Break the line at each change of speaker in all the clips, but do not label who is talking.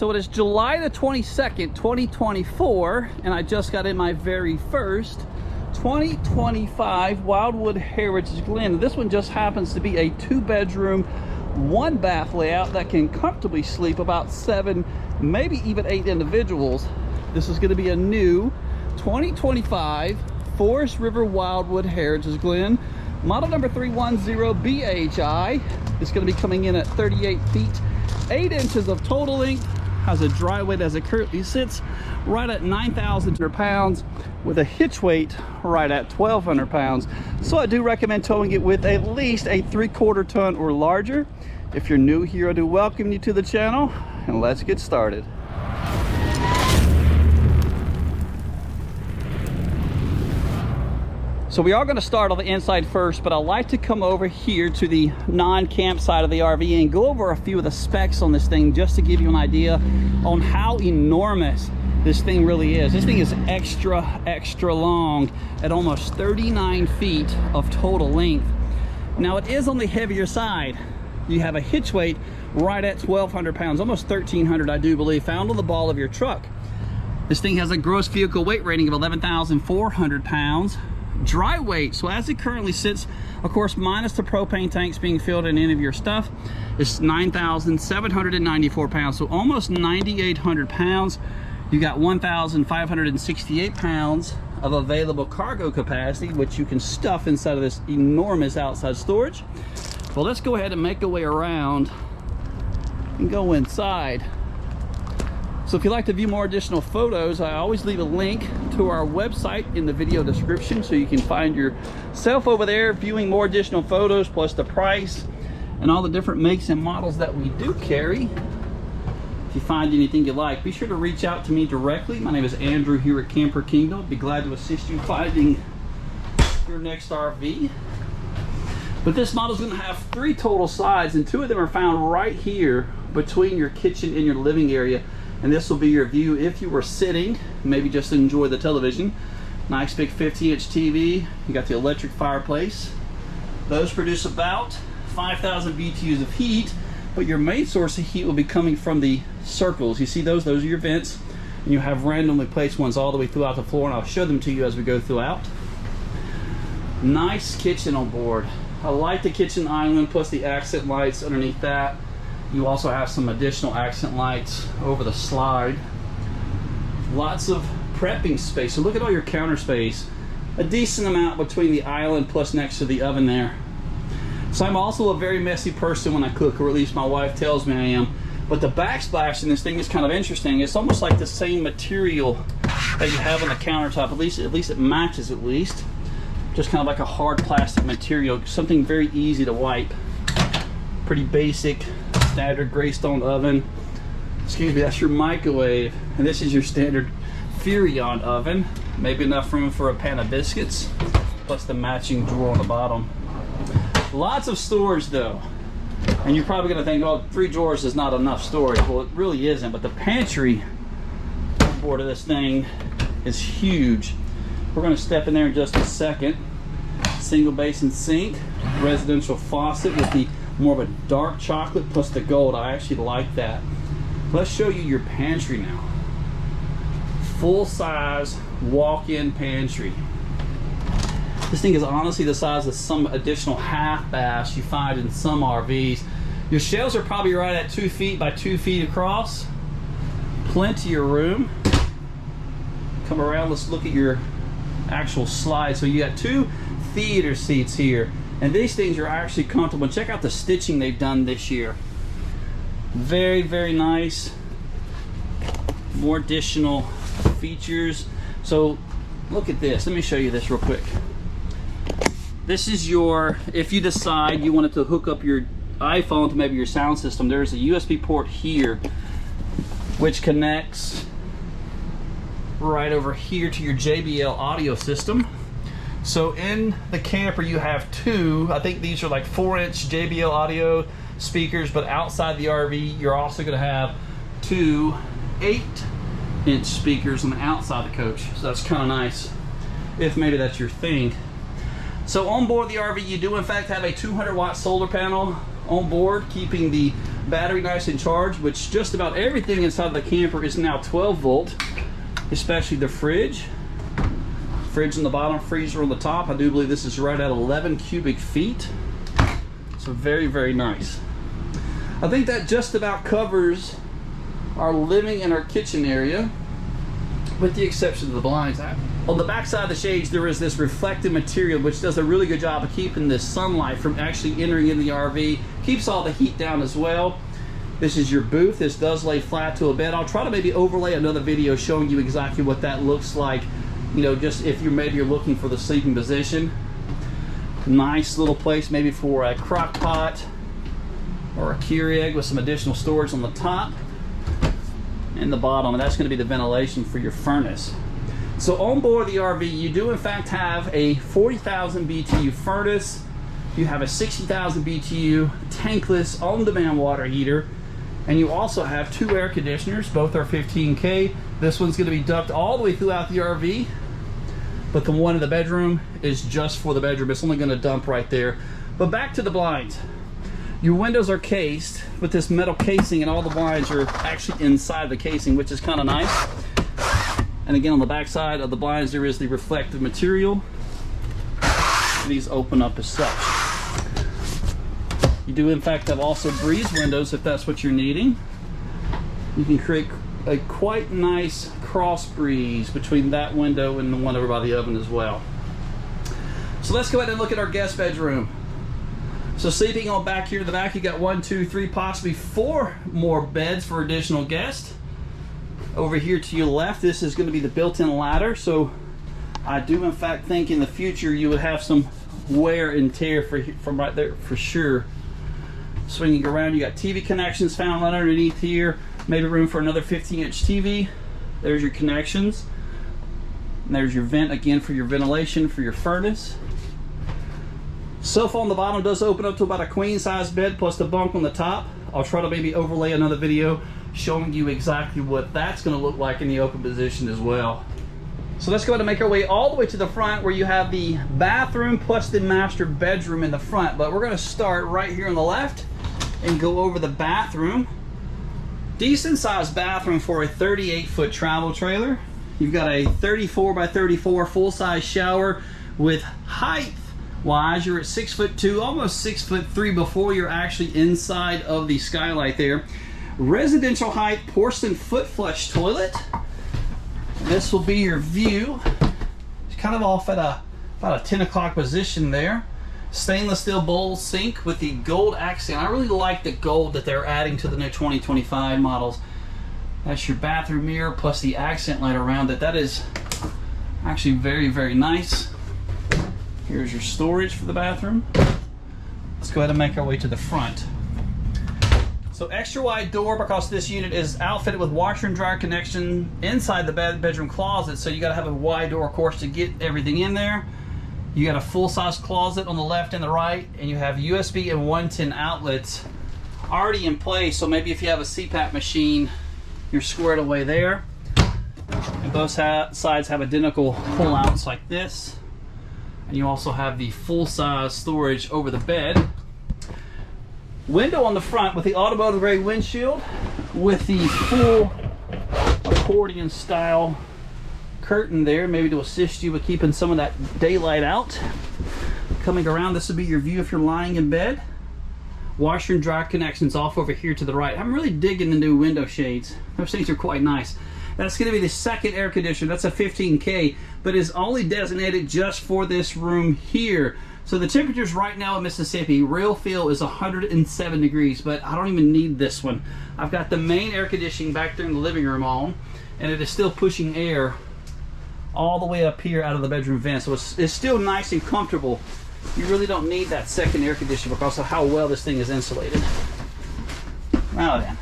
So it is July the 22nd, 2024, and I just got in my very first 2025 Wildwood Heritage Glen. This one just happens to be a 2-bedroom, 1-bath layout that can comfortably sleep about 7, maybe even 8 individuals. This is going to be a new 2025 Forest River Wildwood Heritage Glen, model number 310 BHI. It's going to be coming in at 38 feet 8 inches of total length. Has a dry weight as it currently sits right at 9,200 pounds with a hitch weight right at 1,200 pounds. So I do recommend towing it with at least a 3/4 ton or larger. If you're new here, I do welcome you to the channel, and let's get started. So we are going to start on the inside first, but I like to come over here to the non-camp side of the RV and go over a few of the specs on this thing just to give you an idea on how enormous this thing really is. This thing is extra long at almost 39 feet of total length. Now it is on the heavier side. You have a hitch weight right at 1,200 pounds, almost 1,300 I do believe, found on the ball of your truck. This thing has a gross vehicle weight rating of 11,400 pounds. Dry weight, so as it currently sits, of course minus the propane tanks being filled in any of your stuff, it's 9,794 pounds, so almost 9,800 pounds. You got 1,568 pounds of available cargo capacity, which you can stuff inside of this enormous outside storage. Well, let's go ahead and make our way around and go inside. So if you'd like to view more additional photos, I always leave a link to our website in the video description, so you can find yourself over there viewing more additional photos, plus the price and all the different makes and models that we do carry. If you find anything you like, be sure to reach out to me directly. My name is Andrew here at Camper Kingdom. I'd be glad to assist you finding your next RV. But this model is going to have 3 total slides, and 2 of them are found right here between your kitchen and your living area. And this will be your view if you were sitting, maybe just to enjoy the television. Nice big 50-inch TV. You got the electric fireplace. Those produce about 5,000 BTUs of heat, but your main source of heat will be coming from the circles. You see those are your vents, and you have randomly placed ones all the way throughout the floor, and I'll show them to you as we go throughout. Nice kitchen on board. I like the kitchen island, plus the accent lights underneath that. You also have some additional accent lights over the slide. Lots of prepping space. So look at all your counter space. A decent amount between the island plus next to the oven there. So I'm also a very messy person when I cook, or at least my wife tells me I am. But the backsplash in this thing is kind of interesting. It's almost like the same material that you have on the countertop. At least it matches at least. Just kind of like a hard plastic material. Something very easy to wipe. Pretty basic. Standard gray stone oven. Excuse me, that's your microwave, and this is your standard Furrion oven. Maybe enough room for a pan of biscuits, plus the matching drawer on the bottom. Lots of storage though, and you're probably going to think, oh, 3 drawers is not enough storage. Well, it really isn't, but the pantry on board of this thing is huge. We're going to step in there in just a second. Single basin sink, residential faucet with the more of a dark chocolate plus the gold. I actually like that. Let's show you your pantry now. Full size walk-in pantry. This thing is honestly the size of some additional half baths you find in some RVs. Your shelves are probably right at 2 feet by 2 feet across. Plenty of room. Come around, let's look at your actual slide. So you got 2 theater seats here. And these things are actually comfortable. Check out the stitching they've done this year. Very nice. More additional features. So look at this. Let me show you this real quick. This is your, if you decide you wanted to hook up your iPhone to maybe your sound system, there's a USB port here which connects right over here to your JBL audio system. So in the camper you have 2, I think these are like 4-inch JBL audio speakers, but outside the RV you're also going to have 2 8-inch speakers on the outside of the coach. So that's kind of nice if maybe that's your thing. So on board the RV you do in fact have a 200-watt solar panel on board, keeping the battery nice and charged, which just about everything inside the camper is now 12 volt, especially the fridge. Fridge on the bottom, freezer on the top. I do believe this is right at 11 cubic feet. So very, very nice. I think that just about covers our living and our kitchen area, with the exception of the blinds. On the back side of the shades, there is this reflective material which does a really good job of keeping this sunlight from actually entering in the RV. Keeps all the heat down as well. This is your booth. This does lay flat to a bed. I'll try to maybe overlay another video showing you exactly what that looks like. You know, just if you're looking for the sleeping position. Nice little place maybe for a crock pot or a Keurig with some additional storage on the top and the bottom, and that's going to be the ventilation for your furnace. So on board the RV, you do in fact have a 40,000 BTU furnace. You have a 60,000 BTU tankless on-demand water heater, and you also have 2 air conditioners. Both are 15K. This one's going to be ducted all the way throughout the RV, but the one in the bedroom is just for the bedroom. It's only going to dump right there. But back to the blinds. Your windows are cased with this metal casing, and all the blinds are actually inside the casing, which is kind of nice. And again, on the back side of the blinds, there is the reflective material. These open up as such. You do in fact have also breeze windows if that's what you're needing. You can create a quite nice cross breeze between that window and the one over by the oven as well. So let's go ahead and look at our guest bedroom. So sleeping on back here in the back, you got 1, 2, 3, possibly 4 more beds for additional guests. Over here to your left, this is going to be the built-in ladder. So I do in fact think in the future you would have some wear and tear from right there for sure. Swinging around, you got TV connections found right underneath here. Maybe room for another 15-inch TV. There's your connections. And there's your vent again for your ventilation for your furnace. Sofa on the bottom does open up to about a queen size bed plus the bunk on the top. I'll try to maybe overlay another video showing you exactly what that's going to look like in the open position as well. So let's go ahead and make our way all the way to the front where you have the bathroom plus the master bedroom in the front. But we're going to start right here on the left and go over the bathroom. Decent sized bathroom for a 38-foot travel trailer. You've got a 34 by 34 full-size shower with height wise. You're at 6'2", almost 6'3" before you're actually inside of the skylight there. Residential height porcelain foot flush toilet. This will be your view. It's kind of off at about a 10 o'clock position there. Stainless steel bowl sink with the gold accent. I really like the gold that they're adding to the new 2025 models. That's your bathroom mirror plus the accent light around it. That is actually very, very nice. Here's your storage for the bathroom. Let's go ahead and make our way to the front. So extra wide door because this unit is outfitted with washer and dryer connection inside the bedroom closet. So you got to have a wide door, of course, to get everything in there. You got a full-size closet on the left and the right, and you have USB and 110 outlets already in place. So maybe if you have a CPAP machine, you're squared away there. And both sides have identical pull-outs like this. And you also have the full-size storage over the bed. Window on the front with the automotive grade windshield with the full accordion style curtain there, maybe to assist you with keeping some of that daylight out. Coming around, this will be your view if you're lying in bed. Washer and dryer connections off over here to the right. I'm really digging the new window shades. Those things are quite nice. That's going to be the second air conditioner. That's a 15K, but is only designated just for this room here. So the temperatures right now in Mississippi, real feel is 107 degrees, but I don't even need this one. I've got the main air conditioning back there in the living room on, and it is still pushing air all the way up here out of the bedroom vent. So it's still nice and comfortable. You really don't need that second air conditioner because of how well this thing is insulated. Now then,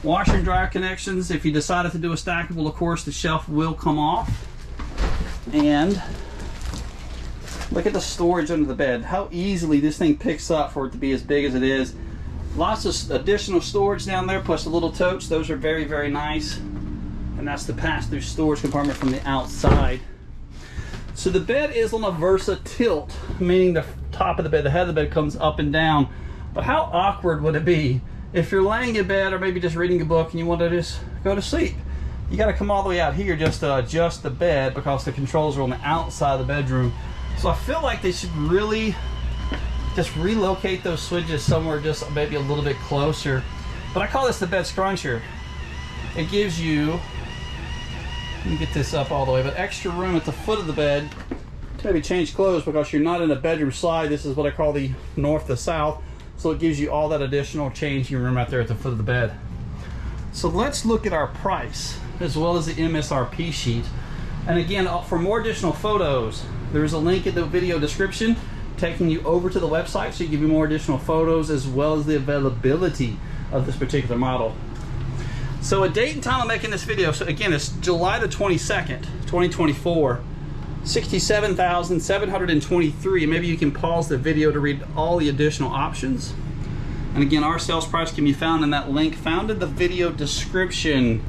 washer and dryer connections. If you decided to do a stackable, of course, the shelf will come off. And look at the storage under the bed. How easily this thing picks up for it to be as big as it is. Lots of additional storage down there, plus the little totes. Those are very, very nice. And that's the pass-through storage compartment from the outside. So the bed is on a Versa tilt, meaning the top of the bed, the head of the bed comes up and down. But how awkward would it be If you're laying in bed or maybe just reading a book and you want to just go to sleep, you got to come all the way out here just to adjust the bed, because the controls are on the outside of the bedroom. So I feel like they should really just relocate those switches somewhere just maybe a little bit closer. But I call this the bed scruncher. It gives you, let me get this up all the way, but extra room at the foot of the bed to maybe change clothes, because you're not in a bedroom slide. This is what I call the north to south. So it gives you all that additional changing room out there at the foot of the bed. So let's look at our price as well as the MSRP sheet. And again, for more additional photos, there's a link in the video description taking you over to the website, so you give you more additional photos as well as the availability of this particular model. So a date and time I'm making this video, so again, it's July the 22nd, 2024. 67,723. Maybe you can pause the video to read all the additional options. And again, our sales price can be found in that link found in the video description.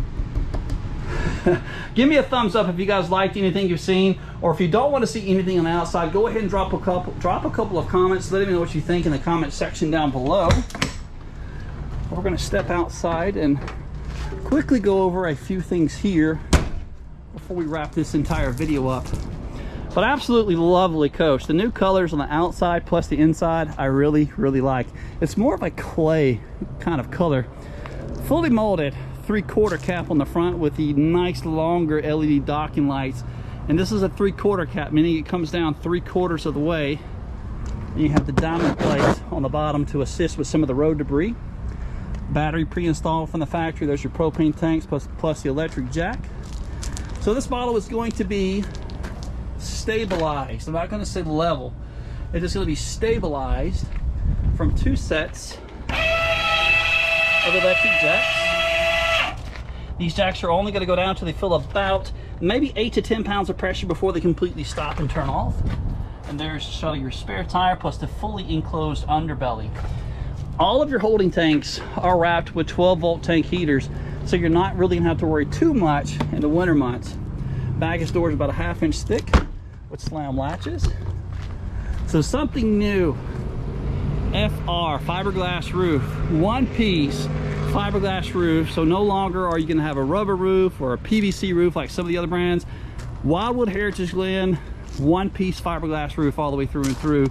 Give me a thumbs up if you guys liked anything you've seen, or if you don't want to see anything on the outside, go ahead and drop a couple of comments. Let me know what you think in the comment section down below. We're going to step outside and quickly go over a few things here before we wrap this entire video up. But absolutely lovely coach. The new colors on the outside plus the inside I really like. It's more of a clay kind of color. Fully molded 3/4 cap on the front with the nice longer LED docking lights. And this is a 3/4 cap, meaning it comes down 3/4 of the way. And you have the diamond plates on the bottom to assist with some of the road debris. Battery pre-installed from the factory. There's your propane tanks plus the electric jack. So this model is going to be stabilized. I'm not going to say level. It's just going to be stabilized from 2 sets of electric jacks. These jacks are only going to go down till they feel about maybe 8 to 10 pounds of pressure before they completely stop and turn off. And there's show your spare tire plus the fully enclosed underbelly. All of your holding tanks are wrapped with 12-volt tank heaters, so you're not really going to have to worry too much in the winter months. Baggage door is about a 1/2 inch thick with slam latches. So something new, FR fiberglass roof, 1-piece fiberglass roof. So no longer are you going to have a rubber roof or a PVC roof like some of the other brands. Wildwood, Heritage Glen, 1-piece fiberglass roof all the way through and through.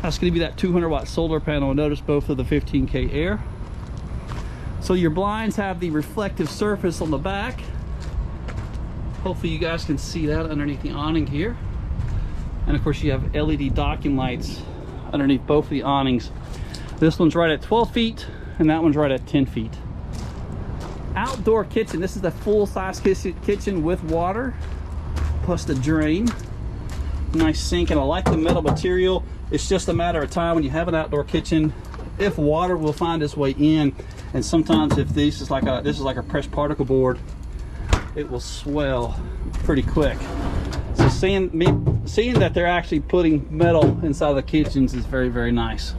That's going to be that 200-watt solar panel. Notice both of the 15K air. So your blinds have the reflective surface on the back. Hopefully you guys can see that underneath the awning here. And of course you have LED docking lights underneath both of the awnings. This one's right at 12 feet and that one's right at 10 feet. Outdoor kitchen. This is the full-size kitchen with water plus the drain. Nice sink, and I like the metal material. It's just a matter of time when you have an outdoor kitchen if water will find its way in, and sometimes if this is like a pressed particle board, it will swell pretty quick. So seeing that they're actually putting metal inside the kitchens is very nice.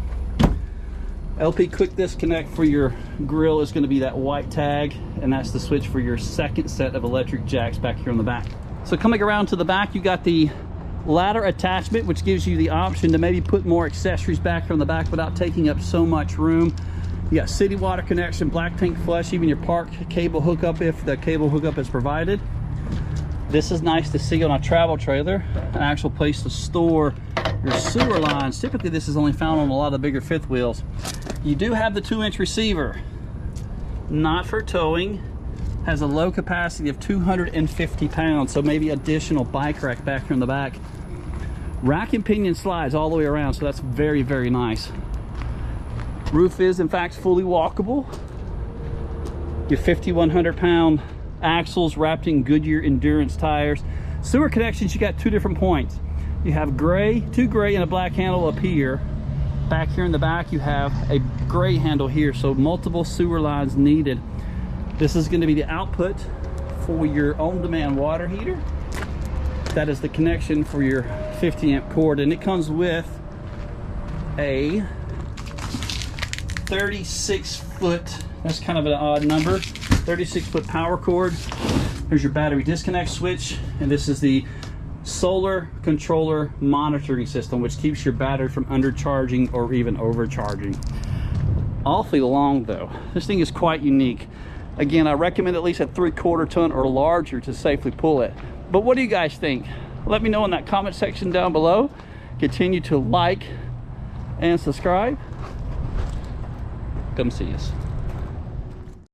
LP quick disconnect for your grill is going to be that white tag, and that's the switch for your second set of electric jacks back here on the back. So coming around to the back, you got the ladder attachment, which gives you the option to maybe put more accessories back here on the back without taking up so much room. You got city water connection, black tank flush, even your park cable hookup if the cable hookup is provided. This is nice to see on a travel trailer, an actual place to store your sewer lines. Typically this is only found on a lot of the bigger fifth wheels. You do have the 2-inch receiver, not for towing, has a low capacity of 250 pounds, so maybe additional bike rack back here in the back. Rack and pinion slides all the way around, so that's very nice. Roof is in fact fully walkable. Your 5,100 pound axles wrapped in Goodyear Endurance tires. Sewer connections, you got 2 different points. You have gray, 2 gray and a black handle up here. Back here in the back you have a gray handle here, so multiple sewer lines needed. This is going to be the output for your on-demand water heater. That is the connection for your 50 amp cord, and it comes with a 36-foot, that's kind of an odd number, 36-foot power cord. There's your battery disconnect switch, and this is the solar controller monitoring system, which keeps your battery from undercharging or even overcharging. awfully long though. This thing is quite unique. Again, I recommend at least a 3/4 ton or larger to safely pull it. But what do you guys think? Let me know in that comment section down below. Continue to like and subscribe. Come see us.